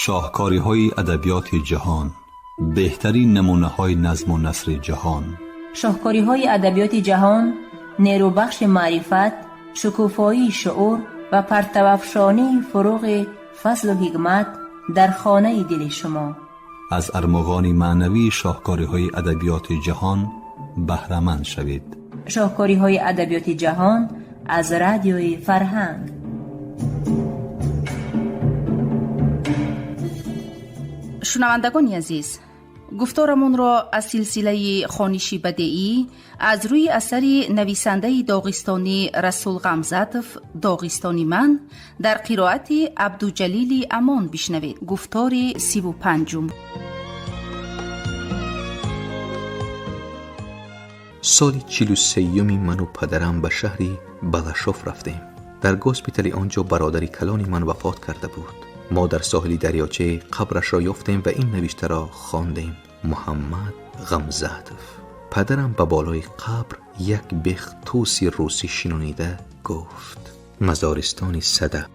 شاهکاری‌های ادبیات جهان، بهترین نمونه‌های نظم و نثر جهان. شاهکاری‌های ادبیات جهان، نیروبخش معرفت، شکوفایی شعور و پرتوافشانی فروغ فضل و حکمت در خانه دل شما. از ارمغان معنوی شاهکاری‌های ادبیات جهان بهره‌مند شوید. شاهکاری‌های ادبیات جهان از رادیوی فرهنگ. شنوندگان عزیز، گفتارمون را از سلسله خوانشی بدیعی از روی اثری نویسنده داغستانی رسول غمزاتوف داغستانی من در قرائت عبدالجلیل امان بشنوید. گفتار 35. سال 43 من و پدرم به شهری بلاشوف رفتیم. در گوسپیتال آنجا برادری کلانی من وفات کرده بود. ما در ساحل دریاچه قبرش را یافتیم و این نوشته را خواندیم: محمد غمزاتوف. پدرم به بالای قبر یک بیخ توسی روسی شنونیده گفت: مزارستانی سده،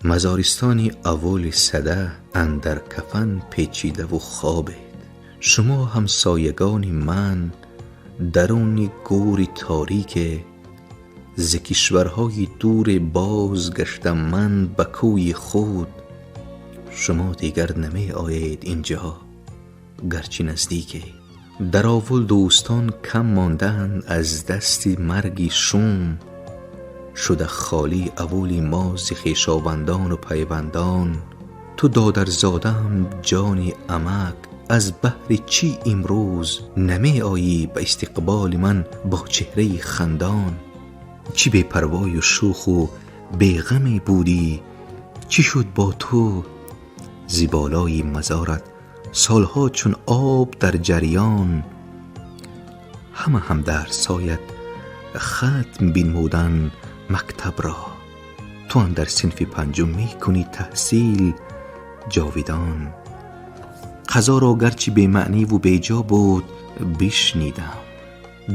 مزارستانی اول سده، اندر کفن پیچیده و خوابید. شما همسایگان من درون گور تاریک، ز کشورهای دور بازگشتم من به کوی خود. شما دیگر نمی آیید اینجا گرچه نزدیکه. در اول دوستان کم ماندن از دست مرگی شوم، شده خالی اولی ما ز خویشاوندان و پیوندان. تو دادر زادم جانی عمک، از بهر چی امروز نمی آیی به استقبال من با چهره خندان؟ چی بی پروای و شوخ و بی غمی بودی؟ چی شد با تو؟ زیبالای مزارت سالها چون آب در جریان، همه هم در سایت ختم بینمودن مکتب را. تو اندر صنف 5 می کنی تحصیل جاویدان. قضا را گرچه بی معنی و بی جا بود بشنیدم.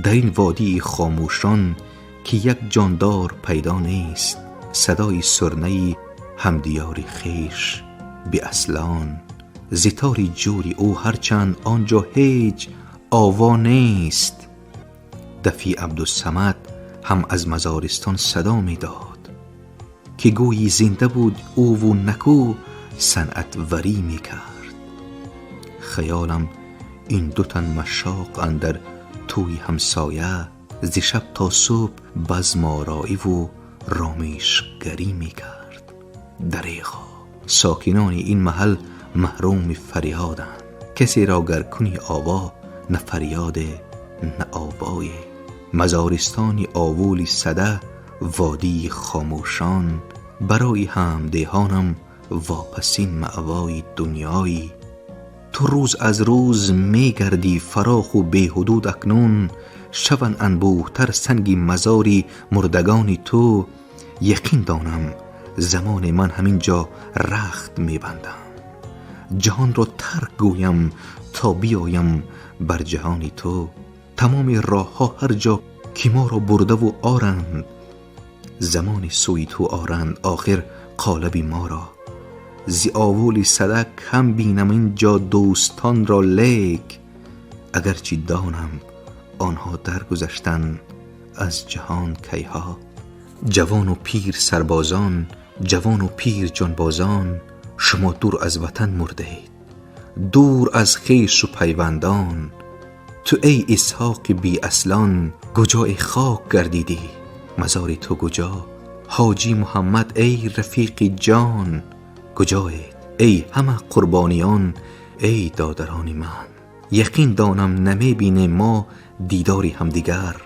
در این وادی خاموشان که یک جاندار پیدا نیست، صدای سرنه‌ای همدیاری خیش بی اصلان. زتاری جوری او هرچند آنجا هیچ آوا نیست. دفی عبدالصمد هم از مزارستان صدا می داد که گویی زنده بود او و نکو صنعت وری می کرد. خیالم این 2 تن مشاق اندر توی همسایه، ز شب تا صبح بزم آرایی و رامشگری می کرد. دریغا ساکنان این محل محروم فریادند. کسی را گر کنی آوا، نه فریاد نه آوای. مزارستانی آولی سده، وادی خاموشان، برای همدیهانم واپسین مأوای دنیایی. تو روز از روز می گردی فراخ و بی حدود، اکنون شون انبوه تر سنگی مزاری مردگانی تو. یقین دانم زمان من همین جا رخت می بندم. جهان را ترک گویم تا بیایم بر جهانی تو. تمام راه ها هر جا که ما را برده و آرند، زمان سوی تو آرند آخر قالبی ما را. زی آولی صدک هم بینم اینجا دوستان را، لیک اگرچه دانم آنها درگذشتن از جهان کیها. جوان و پیر سربازان، جوان و پیر جانبازان، شما دور از وطن مردید، دور از خویش و پیوندان. تو ای اسحاق بی اصلان، کجای خاک گردیدی؟ مزار تو کجا؟ حاجی محمد ای رفیق جان کجایید؟ ای همه قربانیان، ای دادران من. یقین دانم نمی بینیم ما دیداری همدیگر،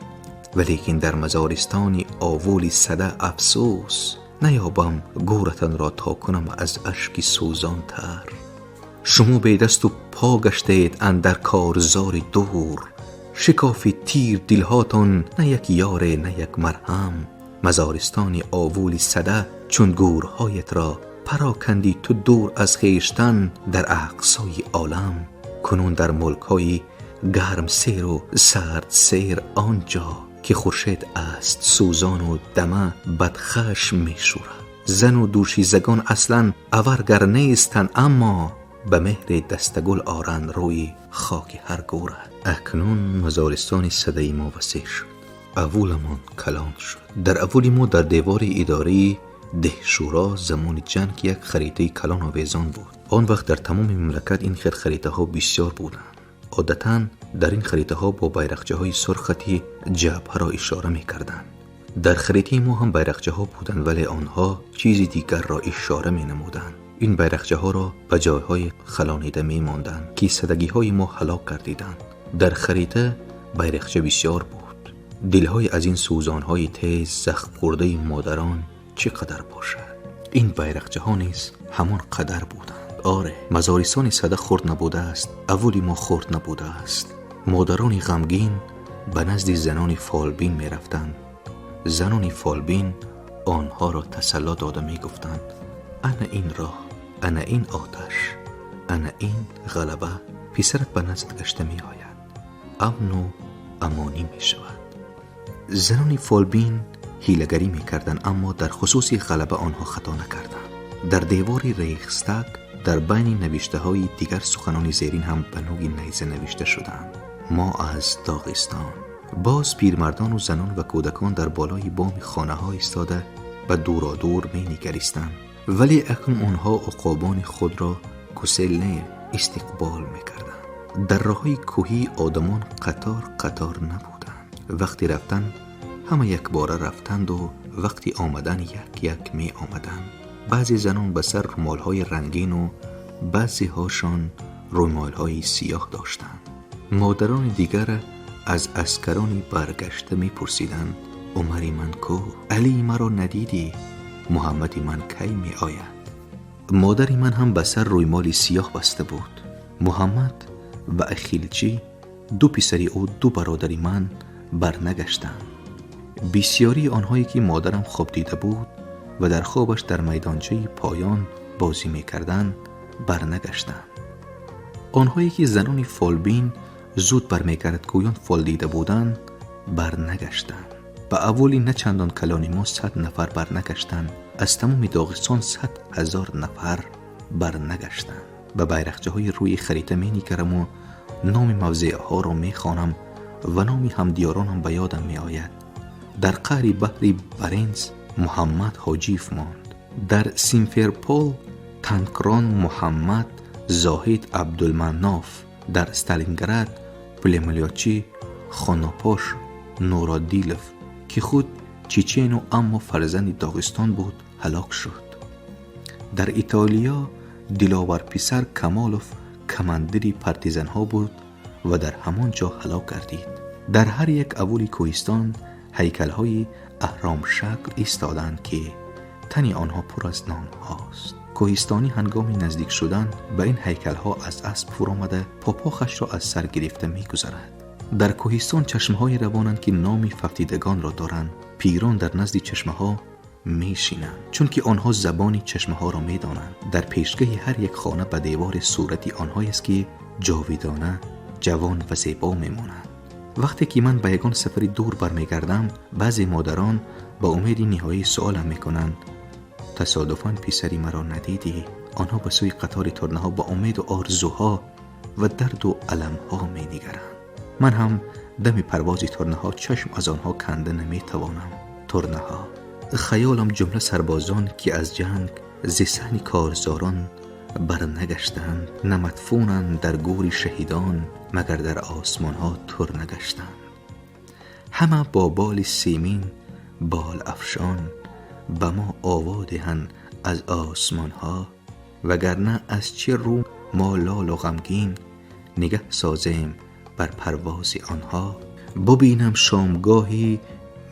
ولیکن در مزارستانی آولی سده افسوس نیابم گورتن را تا کنم از اشکی سوزان تر. شما به دست و پا گشتید اندر کارزار دور، شکاف تیر دلهاتان نه یک یاره نه یک مرهم. مزارستانی آولی سده چون گورهایت را پراکندی تو دور از خویشتن در اقصای عالم. کنون در ملک‌های گرم سیر و سرد سیر، آنجا که خورشید است سوزان و دمه بدخشم می شورد. زن و دوشیزگان اصلا اورگر نیستن، اما به مهر دستگل آرند روی خاک هر گوره. اکنون مزارستان صدای ما وسیع شد. اولمان کلان شد. در اولی ما در دیوار اداری دهشورا زمان جنگ یک خریطه کلان آویزان بود. آن وقت در تمام مملکت این خریطه ها بسیار بودند. عادتاً در این خریطه ها با بیرقچه های سرختی جبهه را اشاره می کردند. در خریطه ما هم بیرقچه ها بودند، ولی آنها چیزی دیگر را اشاره می نمودند. این بیرقچه ها را به جایهای خلانیده می ماندند که ایستادگی های ما هلاک کردیدند. در خریطه بیرقچه بسیار بود. دلهای از این سوزان های تیز زخم خورده مادران چقدر باشد. این بیرقچه ها نیز همان قدر بودند. آره، مزارستان صده خرد نبوده است. اولی ما خرد نبوده است. مادران غمگین به نزد زنان فالبین می رفتند. زنان فالبین آنها را تسلی داده می گفتند انا این راه، انا این آتش، انا این غلبه. پسرت به نزد گشته می آید، امن و امانی می شود. زنان فالبین حیله‌گری می کردند، اما در خصوص غلبه آنها خطا نکردند. در دیوار ریخستاگ در بین نوشته های دیگر سخنان زیرین هم به نوعی نیزه نوشته شدند. ما از داغستان. باز پیرمردان و زنان و کودکان در بالای بام خانه ها ایستاده به دورادور می نگریستند، ولی اکنون آنها عقابان خود را کسل استقبال می کردند. در راه های کوهی آدمان قطار قطار نبودند. وقتی رفتند همه یک باره رفتند و وقتی آمدن یک یک می آمدند. بعضی زنان به سر رومال های رنگین و بعضی هاشان رومال های سیاه داشتند. مادران دیگر از عسکرانی برگشته می پرسیدند عمری من کو؟ علی مرا ندیدی؟ محمدی من کی می آید؟ مادری من هم به سر رومال سیاه بسته بود. محمد و اخیلچی دو پسری او دو برادری من برنگشتند. بسیاری آنهایی که مادرم خواب دیده بود و در خوابش در میدانچه پایان بازی می کردند برنگشتند. آنهایی که زنان فالبین زود برمیگرد گویان فال دیده بودند برنگشتند. به اولی نه چندان کلانی ما 100 نفر برنگشتند. از تمام داغستان 100,000 نفر برنگشتند. به بیرقچه های روی خریطه می نگرم و نام موضع ها را می خوانم و نام همدیارانم به یادم می آید. در قعر بحر برنز محمد حاجیف ماند. در سیمفرپول تانکران محمد زاهد عبدالمناف. در استالینگراد پلملیاچی خاناپاش نورادیلف که خود چچن و اما فرزند داغستان بود هلاک شد. در ایتالیا دلاور پسر کمالوف کماندری پارتیزان ها بود و در همان جا هلاک گردید. در هر یک اولی کوهستان هیکل های اهرام شکل ایستادند که تنی آنها پر از نام هاست. کوهستانی هنگامی نزدیک شدن به این هیکل ها از اسب فرو آمده پاپاخش را از سر گرفته می گذرد. در کوهستان چشمه های روانند که نام فقیدگان را دارند. پیران در نزد چشمه ها می شینند چون که آنها زبانی چشمه ها را می دانند. در پیشگاه هر یک خانه به دیوار صورتی آنهایی است که جاویدانه جوان و زیبا می مانند. وقتی که من به یگان سفری دور برمیگردم بعضی مادران با امید نهایی سوالم می کنند تصادفاً پسری مرا ندیدی؟ آنها به سوی قطار ترنه ها با امید و آرزوها و درد و علم ها می نگرند. من هم دم پرواز ترنه ها چشم از آنها کنده نمی توانم. ترنه ها خیالم جمله سربازان که از جنگ ز صحن کارزاران برنگشتند، نمدفونند در گور شهیدان مگر در آسمان ها ترنگشتند. همه با بال سیمین بال افشان به ما آوا دهند از آسمان ها، وگرنه از چه رو ما لال و غمگین نگه سازیم بر پرواز آنها. ببینم شامگاهی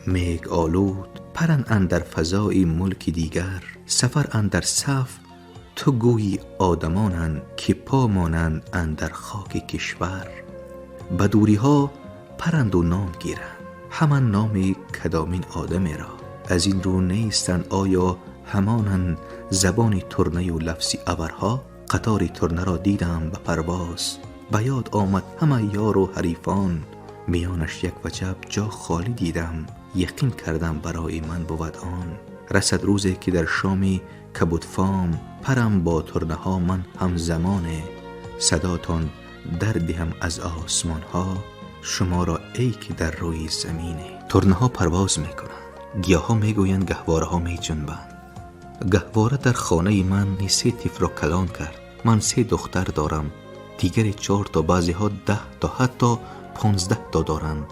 میگ آلود پرند اندر فضای ملک دیگر، سفر اندر صف تو گویی آدمانند که پا مانند اندر خاک کشور. به دوری ها پرند و نام گیرند همان نام کدامین آدمی را. از این رو نیستند آیا همانند زبان ترنه و لفظی ابرها؟ قطار ترنه را دیدم به پرواز، به یاد آمد همه یار و حریفان، میانش یک وجب جا خالی دیدم، یقین کردم برای من بود آن. رسد روزی که در شامی کبودفام پرم با ترنه ها من همزمانه، صداتان دردهم از آسمان ها، شما را ای که در روی زمینه. ترنه ها پرواز میکنند، گیاه ها میگویند، گهواره ها می جنبند. گهواره در خانه من 3 طیف را کلان کرد. من 3 دختر دارم، دیگر 4 تا، بعضی ها 10 تا، حتی 15 تا دارند.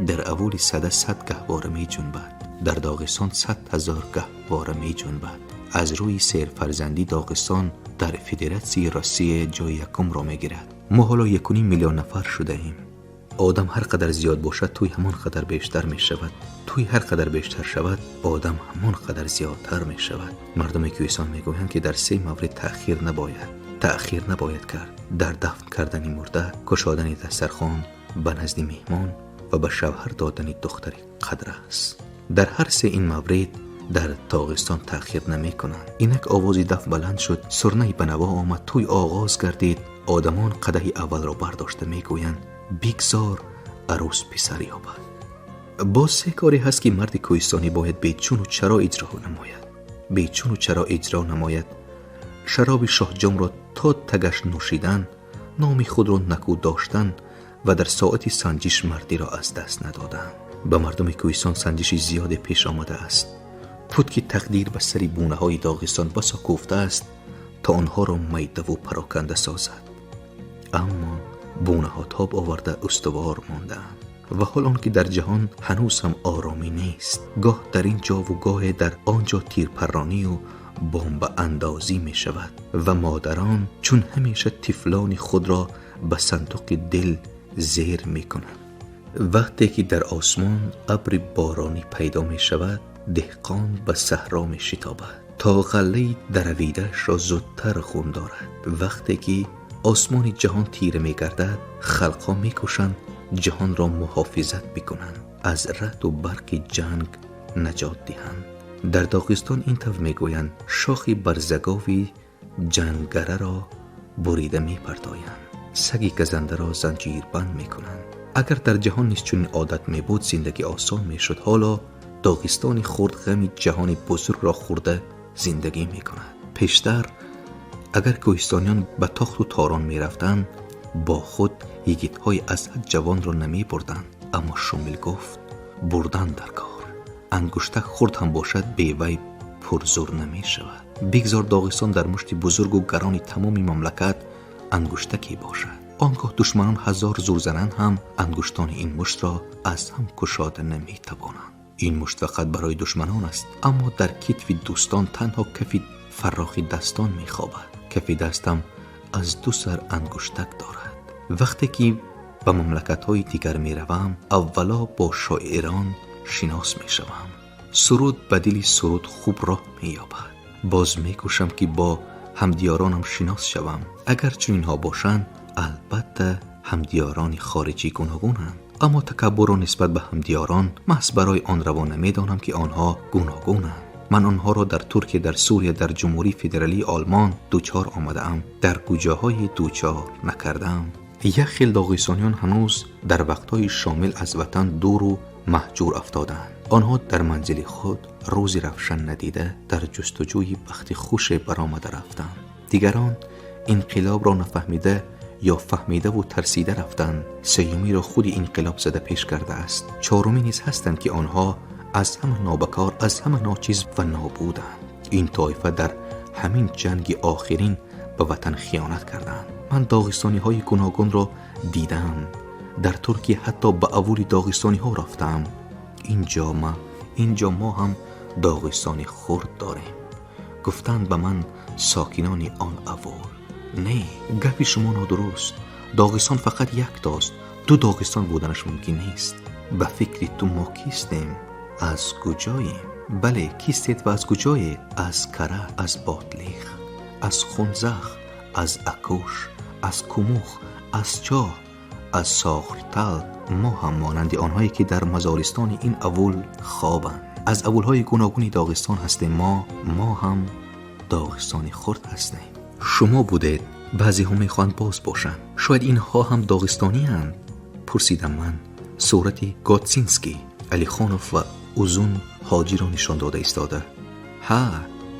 در اول صده 100 گهواره می جنبد. در داغستان 100,000 گهواره می جنبد. از روی سرفرزندی داغستان در فدراسیون روسیه جای یکم را می گیرد. ما حالا 1.5 میلیون نفر شده ایم. آدم هر قدر زیاد باشد توی همان قدر بیشتر می شود. توی هر قدر بیشتر شود آدم همان قدر زیادتر می شود. مردم کوهستان می گویند که در 3 مورد تأخیر نباید کرد: در دفن کردن مرده، گشادن دسترخوان به نزد مهمان و به شوهر دادن دختر قدر است. در هر 3 این مورد در داغستان تأخیر نمی کنند. اینک آوازی دف بلند شد، سرنه بنوا آمد، توی آغاز گردید. آدمان قدح اول را برداشته می گویند بگذار عروس پسر یابد. باز 3 کاری هست که مرد کوهستانی باید به چون و چرا اجرا نماید. شراب شاه جام را تا تگش نوشیدن، نام خود را نکو داشتن و در ساعت سنجش مردی را از دست ندادن. به مردم کوهستان سنجشی زیاد پیش آمده است. پودک تقدیر به سری بونه های داغستان بسا کوفته است تا آنها را میده و پراکنده سازد، اما بونه ها تاب آورده استوار مانده‌اند. و حال آن که در جهان هنوز هم آرامی نیست، گاه در این جا و گاه در آنجا تیرپرانی و بمب اندازی می شود و مادران چون همیشه طفلان خود را به صندوق دل زیر می کنند. وقتی که در آسمان ابر بارانی پیدا می شود، دهقان به صحرا می شتابد تا غله درویده‌اش را زودتر خون دارد. وقتی که آسمان جهان تیره می گردد، خلقها می کوشند جهان را محافظت بکنند، از رعد و برق جنگ نجات دهند. در داغستان این طور می گویند شاخی برزگاوی جنگره را بریده می پرتایند، سگی گزنده را زنجیر بند می کنند. اگر در جهان نیز چنین عادت می بود زندگی آسان می شد. حالا داغستانی خرد غم جهان بزرگ را خورده زندگی می کند. پیشتر اگر کوهستانیان به تاخت و تاران می رفتند، با خود یگیت‌های از حد جوان را نمی بردند، اما شامل گفت بردن در کار. انگشتک خرد هم باشد به وی پرزور نمی شود. بگذار داغستان در مشت بزرگ و گران تمام مملکت انگشتکی باشد. آنگاه دشمنان 1000 زور زنند هم انگشتان این مشت را از هم گشاده نمی توانند. این مشت فقط برای دشمنان است، اما در کتف دوستان تنها کف فراخی دستان می خوابد. کف دستم از 2 سر انگشتک دارد. وقتی که به مملکت‌های دیگر می روم، اولا با شاعران شناس می شوم. سرود بدیل سرود خوب راه می یابد. باز می کوشم که با همدیارانم شناس شوم. اگر چون اینها باشند، البته همدیاران خارجی گوناگونند، اما تکبر را نسبت به همدیاران محض برای آن روا نمی دانم که آنها گوناگونند. من آنها را در ترکیه، در سوریه، در جمهوری فدرالی آلمان دوچار آمده ام، در کجاهای دوچار نکردم. یک خیل داغستانیان هنوز در وقتهای شامل از وطن دور و مهجور افتادند. آنها در منزل خود روزی روشن ندیده در جستجوی بخت خوش برآمده رفتند. دیگران انقلاب را نفهمیده یا فهمیده و ترسیده رفتند. سیومی را خود انقلاب زده پیش کرده است. 4می نیز هستند که آنها از همه نابکار، از همه ناچیز و نابودند. این طایفه در همین جنگ آخرین به وطن خیانت کردند. من داغستانی های گوناگون را دیدم. در ترکیه حتی به اولی داغستانی ها رفتم. اینجا ما هم داغستانی خرد داریم. گفتند به من ساکنان آن اول: نه، گفی شما نادرست. داغستان فقط یک تاست، 2 داغستان بودنش ممکن نیست. به فکر تو ما کیستیم؟ از کجاییم؟ بله، کیستید و از کجایید؟ از کره، از باطلیخ، از خونزخ، از اکوش، از کموخ، از چاه، از ساختل. ما هم مانند آنهایی که در مزارستان این اول خوابند. از اولهای گوناگونی داغستان هستیم. ما هم داغستانی خرد هستیم. شما بودید، بعضی هم میخواهند باز باشند. شاید اینها هم داغستانی هستند. پرسیدم من. صورت گاتسینسکی، علی خانوف و اوزون حاجی را نشان داده ایستاده. ها،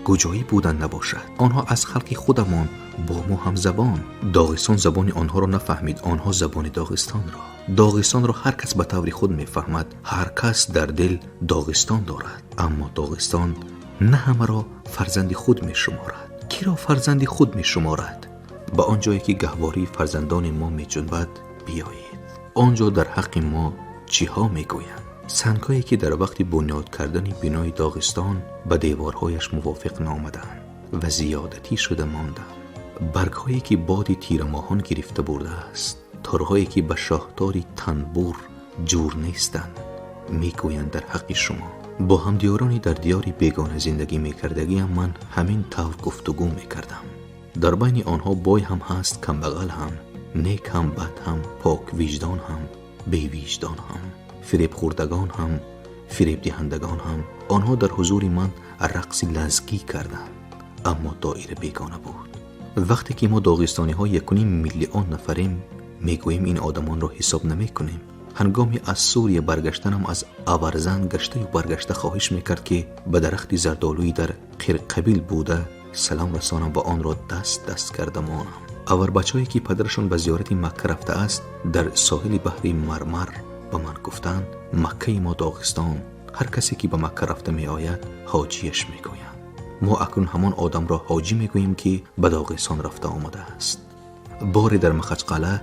کجایی بودن نباشد. آنها از خلق خودمان با ما هم زبان. داغستان زبان آنها را نفهمید، آنها زبان داغستان را. داغستان را هر کس به طور خود میفهمد. هر کس در دل داغستان دارد، اما داغستان نه همه را فرزند خود می شمارد. کی را فرزند خود می شمارد؟ به آنجایی که گهواری فرزندان ما می جنبد بیایید. آنجا در حق ما چی ها می گویند؟ سنگ‌هایی که در وقت بنیاد کردن بنای داغستان به دیوارهایش موافق نآمدند و زیادتی شده ماندند. برگ‌هایی که باد تیر ماهان گرفته برده است، تارهایی که به شاهدار تنبور جور نیستند، میگویند در حق شما. با همدیارانی در دیاری بیگانه زندگی میکردگیم من همین طور گفتگو میکردم. در بین آنها بای هم هست، کم بغل هم، نیک هم، بد هم، پاک وجدان هم، بی وجدان هم، فریب خوردگان هم، فریب دهندگان هم. آنها در حضور من رقص لزگی کردند، اما دایره بیگانه بود. وقتی که ما داغستانی ها 1.5 میلیون نفریم میگوییم این آدمان را حساب نمی کنیم. هنگامی از سوریه برگشتنم از آورزن گشته و برگشته خواهش میکرد که به درخت زردالویی در قرقبیل بوده سلام رسانم و آن را دست کرده مانم. اور بچه‌ای که پدرشان به زیارت مکه رفته است در ساحل بحر مرمر به من گفتند مکه ما داغستان. هر کسی که به مکه رفته می آید حاجیش میگویند. ما اکنون همان آدم را حاجی میگوییم که به داغستان رفته آمده است. باری در مخچقله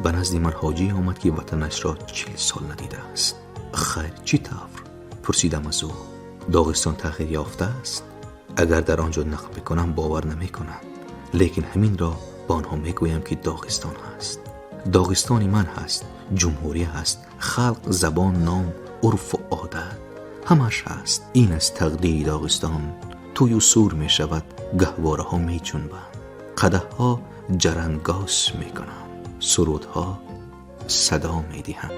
به نزد من حاجی آمد که وطنش را 40 سال ندیده است. خیر چی طور؟ پرسیدم از او. داغستان تغییر یافته است؟ اگر در آنجا نقل بکنم باور نمی کنند، لیکن همین را با آنها میگویم که داغستان هست. داغستانی من هست، جمهوری هست، خلق، زبان، نام، عرف و عادت همش هست. این است تقدیر داغستان. توی و سور می شود، گهواره ها می جنبند، قدح ها جرنگاس می کنند، سرودها صدا می دهند.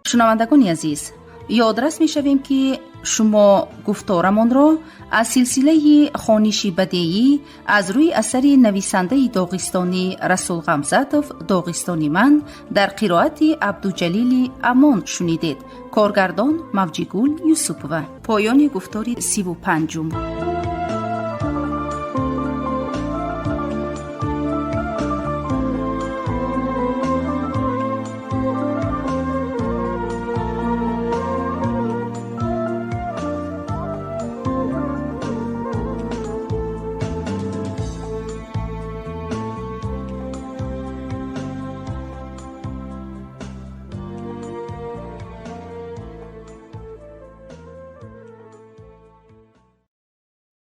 شنوندگان عزیز، یادرس می شویم که شما گفتارمان را از سلسله خوانشی بدیعی از روی اثر نویسنده داغستانی رسول غمزاتوف داغستانی من در قرائت عبدالجلیل امان شنیدید. کارگردان موجیگول یوسفوه. پایان گفتار 35.